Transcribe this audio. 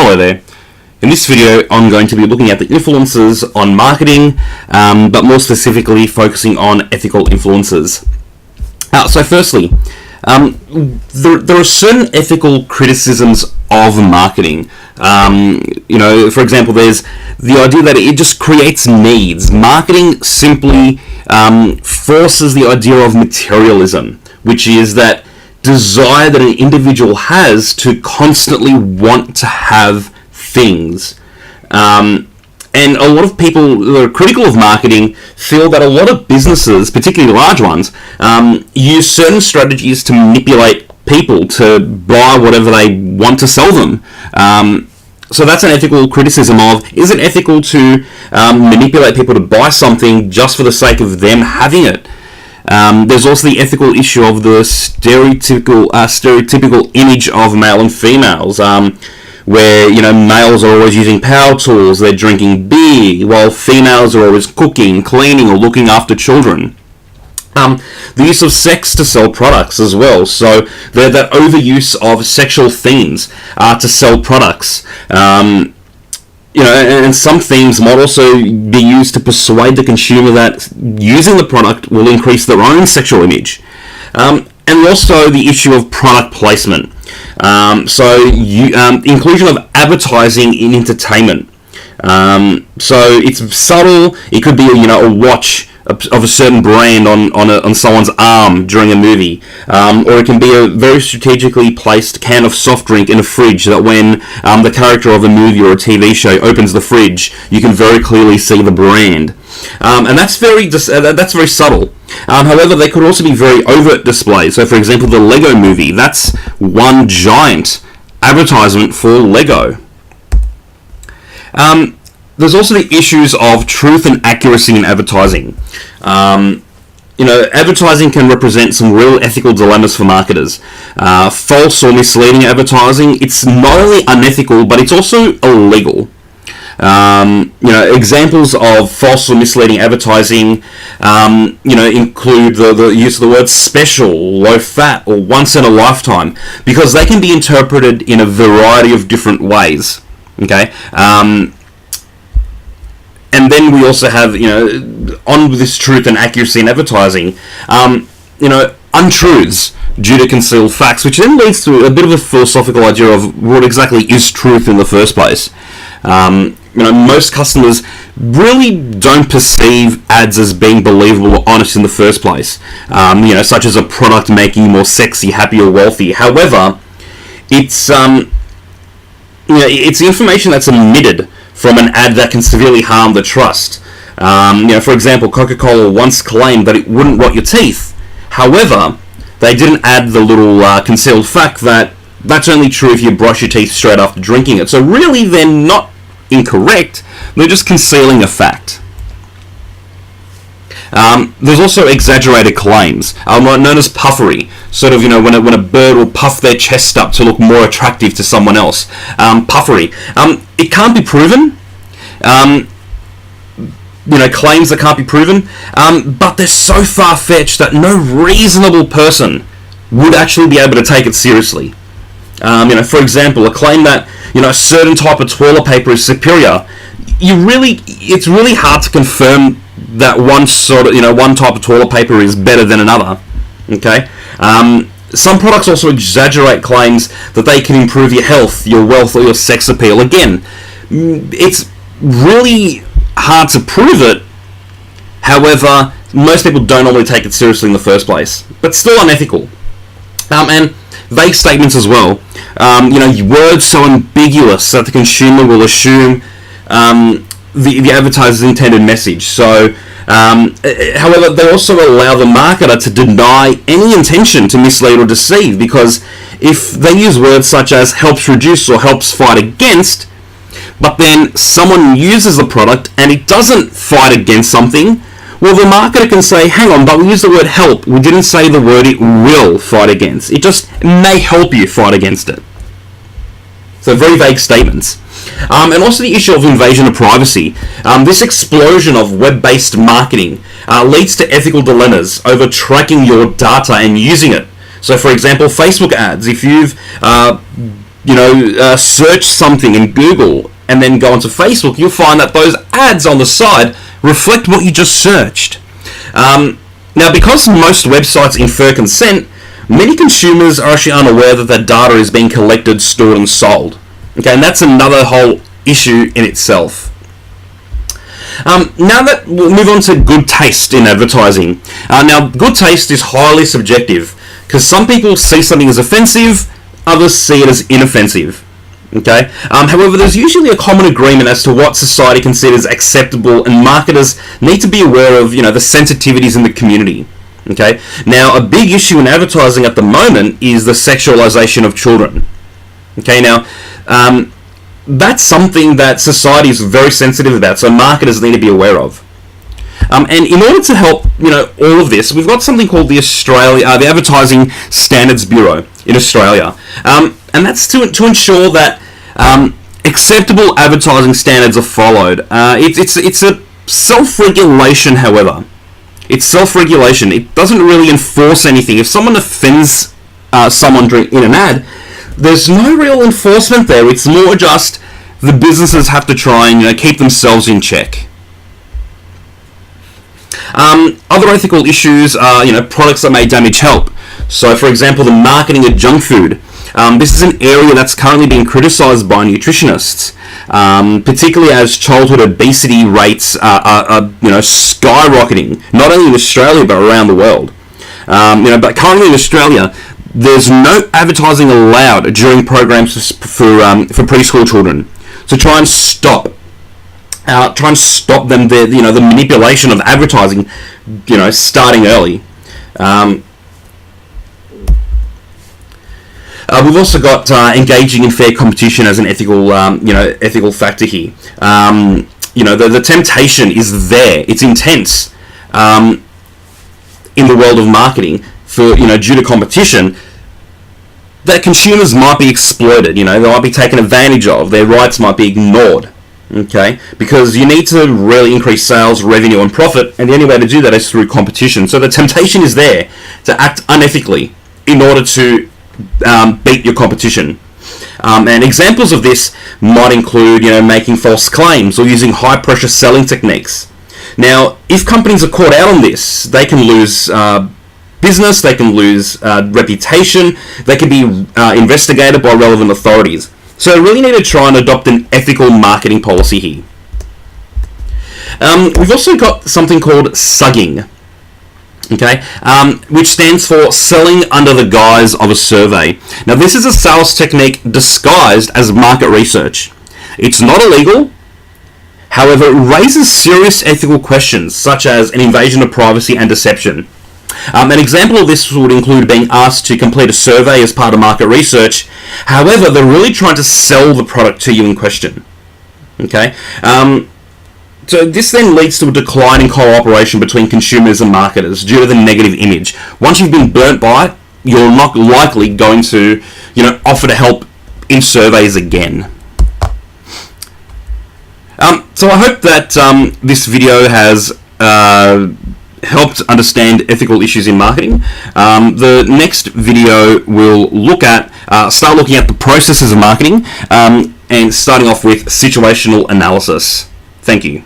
Hello there. In this video, I'm going to be looking at the influences on marketing, but more specifically focusing on ethical influences. So firstly, there are certain ethical criticisms of marketing. For example, there's the idea that it just creates needs. Marketing simply forces the idea of materialism, which is that desire that an individual has to constantly want to have things. And a lot of people who are critical of marketing feel that a lot of businesses, particularly large ones, use certain strategies to manipulate people to buy whatever they want to sell them. So that's an ethical criticism of, is it ethical to manipulate people to buy something just for the sake of them having it? There's also the ethical issue of the stereotypical image of male and females, where males are always using power tools, they're drinking beer, while females are always cooking, cleaning, or looking after children. The use of sex to sell products as well, so that overuse of sexual themes to sell products. And some themes might also be used to persuade the consumer that using the product will increase their own sexual image. And also the issue of product placement. Inclusion of advertising in entertainment. So it's subtle. It could be a watch of a certain brand on someone's arm during a movie, or it can be a very strategically placed can of soft drink in a fridge that when the character of a movie or a TV show opens the fridge, you can very clearly see the brand, and that's very subtle. However, they could also be very overt displays. So, for example, the Lego movie, that's one giant advertisement for Lego. There's also the issues of truth and accuracy in advertising. Advertising can represent some real ethical dilemmas for marketers. False or misleading advertising, it's not only unethical, but it's also illegal. Examples of false or misleading advertising, include the use of the word special, low fat, or once in a lifetime, because they can be interpreted in a variety of different ways. Okay. And then we also have, on this truth and accuracy in advertising, untruths due to concealed facts, which then leads to a bit of a philosophical idea of what exactly is truth in the first place. Most customers really don't perceive ads as being believable or honest in the first place, such as a product making you more sexy, happy, or wealthy. However, it's information that's omitted from an ad that can severely harm the trust. For example, Coca-Cola once claimed that it wouldn't rot your teeth. However, they didn't add the little concealed fact that that's only true if you brush your teeth straight after drinking it. So really, they're not incorrect, they're just concealing a fact. There's also exaggerated claims, known as puffery. Sort of, when a bird will puff their chest up to look more attractive to someone else. Puffery. It can't be proven. Claims that can't be proven. But they're so far-fetched that no reasonable person would actually be able to take it seriously. For example, a claim that a certain type of toilet paper is superior. It's really hard to confirm that one type of toilet paper is better than another. Okay. Some products also exaggerate claims that they can improve your health, your wealth, or your sex appeal. Again, it's really hard to prove it. However, most people don't normally take it seriously in the first place, but still unethical. And vague statements as well. Words so ambiguous that the consumer will assume the advertiser's intended message. So, however, they also allow the marketer to deny any intention to mislead or deceive, because if they use words such as helps reduce or helps fight against, but then someone uses the product and it doesn't fight against something, well, the marketer can say, hang on, but we used the word help. We didn't say the word it will fight against. It just may help you fight against it. So very vague statements. And also the issue of invasion of privacy. This explosion of web-based marketing leads to ethical dilemmas over tracking your data and using it. So, for example, Facebook ads. If you've search something in Google and then go onto Facebook, you'll find that those ads on the side reflect what you just searched. Now, because most websites infer consent, many consumers are actually unaware that their data is being collected, stored, and sold. Okay, and that's another whole issue in itself. Now that we'll move on to good taste in advertising. Now, good taste is highly subjective because some people see something as offensive, others see it as inoffensive. Okay. However, there's usually a common agreement as to what society considers acceptable, and marketers need to be aware of, the sensitivities in the community. Okay. Now, a big issue in advertising at the moment is the sexualization of children. Okay. Now, that's something that society is very sensitive about, so marketers need to be aware of. And in order to help, all of this, we've got something called the Advertising Standards Bureau in Australia, and that's to ensure that acceptable advertising standards are followed. It's a self-regulation, however. It's self-regulation. It doesn't really enforce anything. If someone offends someone in an ad, there's no real enforcement there. It's more just the businesses have to try and keep themselves in check. Other ethical issues are products that may damage health. So, for example, the marketing of junk food. This is an area that's currently being criticised by nutritionists, particularly as childhood obesity rates are skyrocketing, not only in Australia but around the world. But currently in Australia, there's no advertising allowed during programs for preschool children to try and stop them the manipulation of advertising, starting early. We've also got engaging in fair competition as an ethical factor here. The temptation is there. It's intense in the world of marketing for due to competition, that consumers might be exploited. They might be taken advantage of. Their rights might be ignored. Okay, because you need to really increase sales, revenue, and profit, and the only way to do that is through competition. So the temptation is there to act unethically in order to beat your competition. And examples of this might include, making false claims or using high-pressure selling techniques. Now, if companies are caught out on this, they can lose business, they can lose reputation, they can be investigated by relevant authorities. So we really need to try and adopt an ethical marketing policy here. We've also got something called sugging, okay, which stands for selling under the guise of a survey. Now, this is a sales technique disguised as market research. It's not illegal. However, it raises serious ethical questions, such as an invasion of privacy and deception. An example of this would include being asked to complete a survey as part of market research. However, they're really trying to sell the product to you in question. Okay? So this then leads to a decline in cooperation between consumers and marketers due to the negative image. Once you've been burnt by it, you're not likely going to, offer to help in surveys again. So I hope that this video has helped understand ethical issues in marketing. The next video will start looking at the processes of marketing and starting off with situational analysis. Thank you.